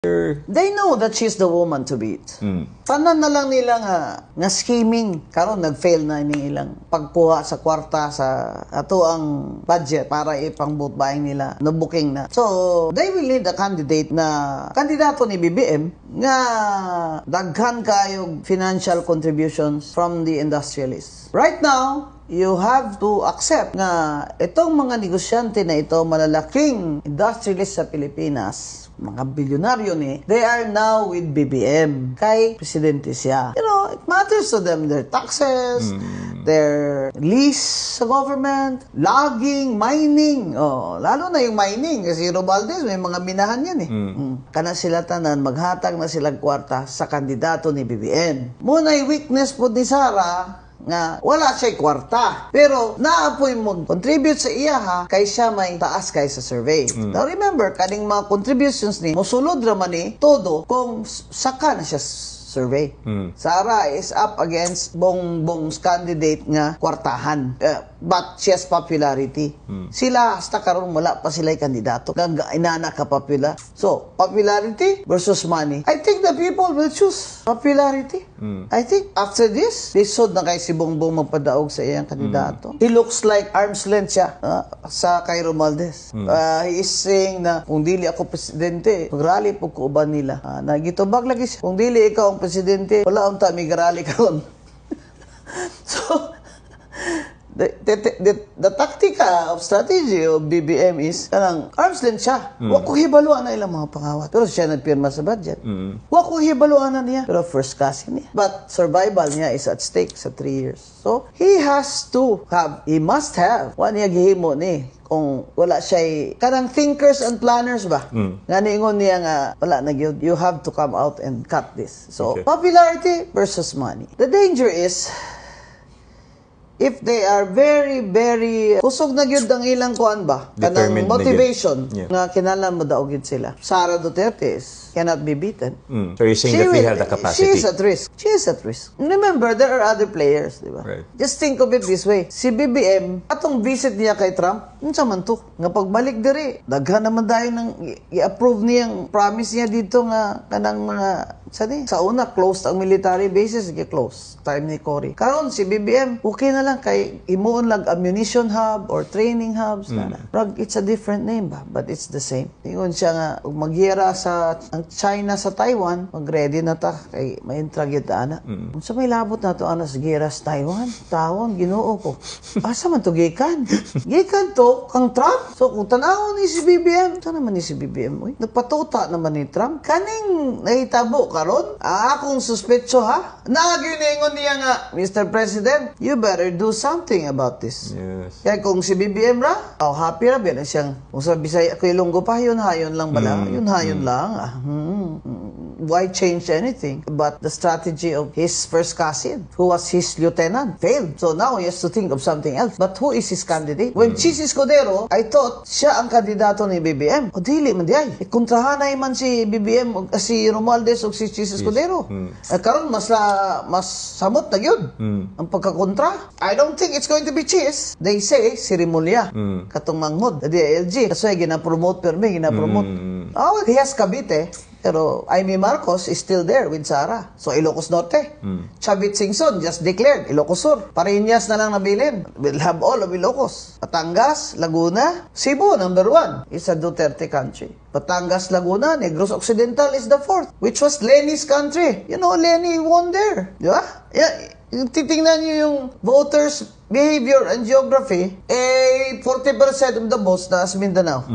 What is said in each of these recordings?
They know that she's the woman to beat. Tanan na lang nila nga scheming karon nag-fail na ini ilang pagkuha sa kwarta sa ato ang budget para ipang-vote buying nila no booking na. So they will need a candidate na kandidato ni BBM nga daghan kayong financial contributions from the industrialists. Right now, you have to accept na itong mga negosyante na ito, malalaking industrialist sa Pilipinas, mga bilyonaryo they are now with BBM. Kay presidente siya. You know, it matters to them, their taxes, their lease sa government, logging, mining. Oh, lalo na yung mining. Kasi Romualdez, may mga minahan yan Kana sila tanan, maghatag na silang kwarta sa kandidato ni BBM. Muna'y weakness po ni Sara, nga wala siya kwarta pero naapoy mo contribute sa iya kay siya may taas kay sa survey. Now remember kaning mga contributions ni mosulod ra man ni todo kung saka na siya survey. Sara is up against Bongbong's candidate nga kwartahan. But she has popularity. Sila hasta karon wala pa sila'y kandidato. Inana ka popular. So, popularity versus money. I think the people will choose popularity. I think after this, lisod na kay si Bongbong magpadaog sa iyang kandidato. He looks like arm's length siya sa kay Romualdez. He is saying na kung dili ako presidente, magrally po ko uban nila. Nagitubag lagi siya. Kung dili ikaw ang presidente, wala unta may garali karon. So, the tactica of strategy of BBM is kanang arm's length siya. Wa ko hibaluan na ilang mga pangawat. Pero siya nagpirma sa budget. Wa ko hibaluan na niya. Pero first casting niya. But survival niya is at stake sa 3 years. So, he must have, wa niya gihimo ni kung wala siya kanang thinkers and planners ba nga niingon niya nga wala na gyud, you have to come out and cut this. So popularity versus money. The danger is if they are very, very kusog na gyud ang ilang kuan ba kanang motivation nga kinahanglan mo daog gyud sila. Sara Duterte cannot be beaten. So you're saying that we have the capacity. She is at risk. She is at risk. Remember, there are other players, di ba? Right. Just think of it this way. Si BBM, atong visit niya kay Trump, unsa man to? Nga pagbalik diri, daghan naman dayon nang i-approve niyang promise niya dito nga kanang mga sa una, closed ang military bases, close. Time ni Cory. Karon si BBM, okay na lang kay imuon lang ammunition hub or training hubs. It's a different name ba? But it's the same. Ingon siya nga, kung maghira sa ang China sa Taiwan, mag-ready na ta kay may intragyod ana. Unsa may labot na to ana sa gera sa Taiwan? Tawon, Ginoo ko. Asa man to gikan? Gikan to kang Trump. So kung tan-awon ni si BBM, ta naman ni si BBM oy. Nagpatuta naman ni Trump. Kaning nahitabo karon? Akong suspetso Naginingon niya nga, Mr. President, you better do something about this. Yes. Kaya kung si BBM ra, happy ra biya siyang kung sa Bisaya ko Ilonggo pa hayon lang bala. Hayon lang. Why change anything? But the strategy of his first cousin, who was his lieutenant, failed. So now he has to think of something else. But who is his candidate? When Chis Escudero, I thought siya ang kandidato ni BBM. O dili man diay. Kontrahan na man si BBM, si Romualdez o si Chis Escudero. Karon mas samot na yun ang pagkakontra. I don't think it's going to be Chis. They say si Rimulya katong manghod. Di LG. Kasi gina-promote pero may gina-promote. He has Cavite. Pero Amy Marcos is still there with Sara. So Ilocos Norte. Chavit Singson just declared Ilocos Sur. Parinyas na lang nabilin. We'll have all of Ilocos. Batangas, Laguna, Cebu, number 1. It's a Duterte country. Batangas, Laguna, Negros Occidental is the 4th. Which was Lenny's country. You know, Lenny won there. Di ba? Yeah. Titingnan nyo yung voters behavior and geography, 40% of the votes na sa Mindanao.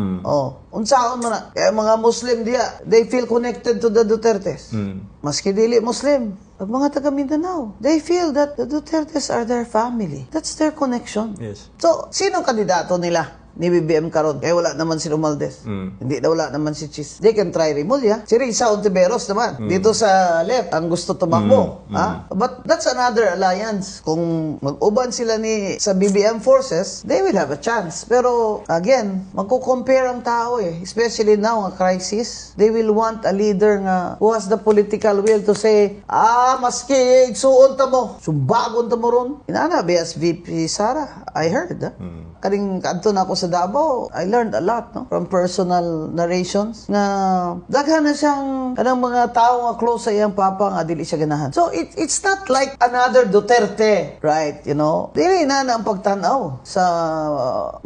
Unsaon mo na. Kaya mga Muslim diya, they feel connected to the Dutertes. Maski dili Muslim, ang mga taga Mindanao, they feel that the Dutertes are their family. That's their connection. Yes. So, sino kandidato nila ni BBM karon? Kaya wala naman si Romualdez. Hindi na wala naman si Chis. They can try Rimulya. Si Risa Ontiveros naman. Dito sa left, ang gusto tumakbo. But that's another alliance. Kung mag-uban sila sa BBM forces, they will have a chance. Pero, again, magko-compare ang tao Especially now, ang crisis. They will want a leader nga who has the political will to say, maski igsuon ta mo. Sumbagon ta mo ron. Inana, BS VP Sara. I heard, Kaning kanto na ako sa sa Davao, I learned a lot, no? From personal narrations na daghan na siyang anang mga tao nga close sa iyang papa nga dili siya ganahan. So it's not like another Duterte, right? You know, dili na ang pagtanaw sa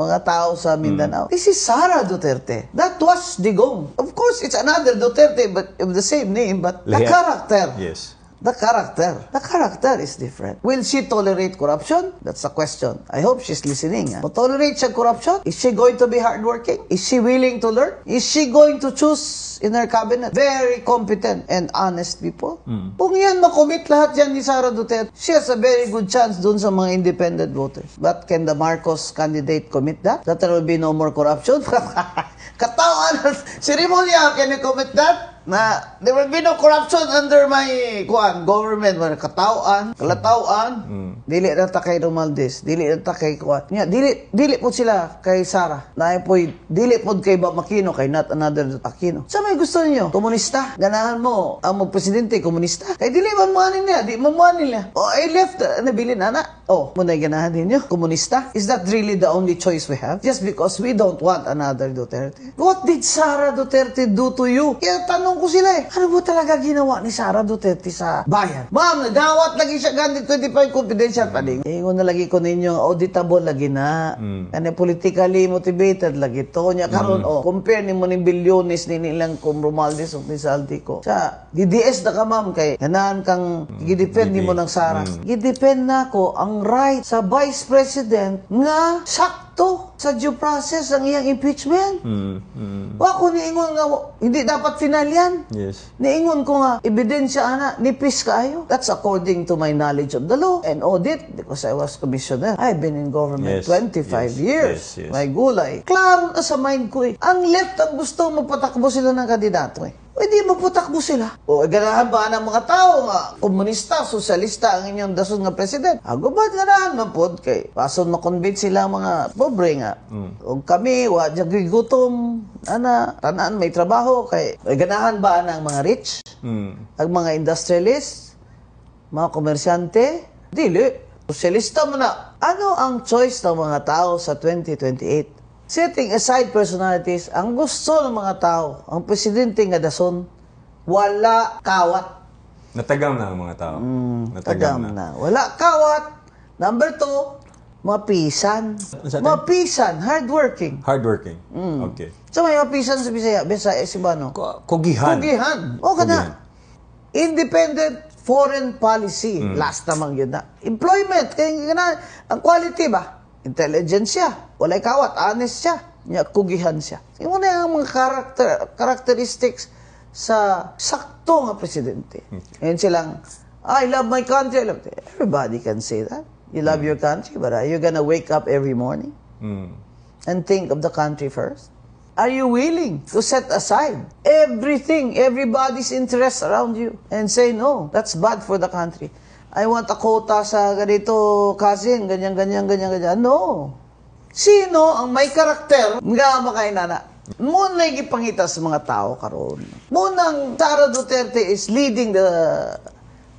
mga tao sa Mindanao. This is Sara Duterte. That was Digong. Of course, it's another Duterte, but of the same name, but the character. Yes. The character is different. Will she tolerate corruption? That's a question. I hope she's listening. Will tolerate siya corruption? Is she going to be hardworking? Is she willing to learn? Is she going to choose in her cabinet very competent and honest people? Kung yan makomit lahat yan ni Sara Duterte, she has a very good chance dun sa mga independent voters. But can the Marcos candidate commit that? That there will be no more corruption? Katawan, seremonya, can you commit that? Na there will be no corruption under my government, katawan, kalatawan, dili na ta kay Romualdez, dili na ta kay dili po sila kay Sara. Naay po dili po kay Makino, kay not another Aquino. Sa may gusto niyo, komunista. Ganahan mo ang presidente komunista. Kay dili man manin niya, di man manin niya. Oh, I left nabili na na. Oh, muna ganahan din niyo, komunista. Is that really the only choice we have? Just because we don't want another Duterte? What did Sara Duterte do to you? Kaya tanong ko sila ano ba talaga ginawa ni Sara Duterte sa bayan? Ma'am, nagawat lagi siya ganit 25 confidential pading. Ingon na lagi ko ninyo, auditable lagi na. Ano politically motivated lagi to niya karon compare nimo ni bilyones ni nilang kung Romualdez ug ni Saltico. Sa DDS na ka ma'am kay ganahan kang gidepend nimo ng Sara. Gidepend nako ang right sa Vice President nga sakto sa due process ang iyang impeachment. Wa ko niingon nga hindi dapat final yan. Yes. Niingon ko nga ebidensya ana nipis kaayo. That's according to my knowledge of the law and audit because I was commissioner. I've been in government 25 years. Yes. May gulay. Klaro na sa mind ko ang left ang gusto magpatakbo sila ng kandidato Pwede magpatakbo sila. O ganahan ba ng mga tao nga komunista, sosyalista ang inyong dason nga president? Agubad ganahan man pod kay pason makonvince sila mga pobre nga. O kami wa jagay gutom ana tanan may trabaho kay ganahan ba ng mga rich? Ang mga industrialist, mga komersyante, dili. Sosyalista man na. Ano ang choice ng mga tao sa 2028? Setting aside personalities, ang gusto ng mga tao, ang presidente nga dason, wala kawat. Natagam na ang mga tao. Natagam na. Wala kawat. Number 2, mapisan. Mapisan, hardworking. Hardworking. Okay. So may mapisan sa Bisaya, Sibano. Kugihan. O kana. Independent foreign policy. Last naman yun na. Employment. Kaya ang quality ba? Intelligence siya. Walay kawat. Honest siya. Kugihan siya. Yung na yung mga characteristics sa sakto nga presidente. Ngayon silang, I love my country. Everybody can say that. You love your country, but are you gonna wake up every morning and think of the country first? Are you willing to set aside everything, everybody's interest around you and say, no, that's bad for the country. I want a quota sa ganito, cousin, ganyan. No. Sino ang may karakter nga makainana? Muna yung ipangita sa mga tao karon. Munang Sara Duterte is leading the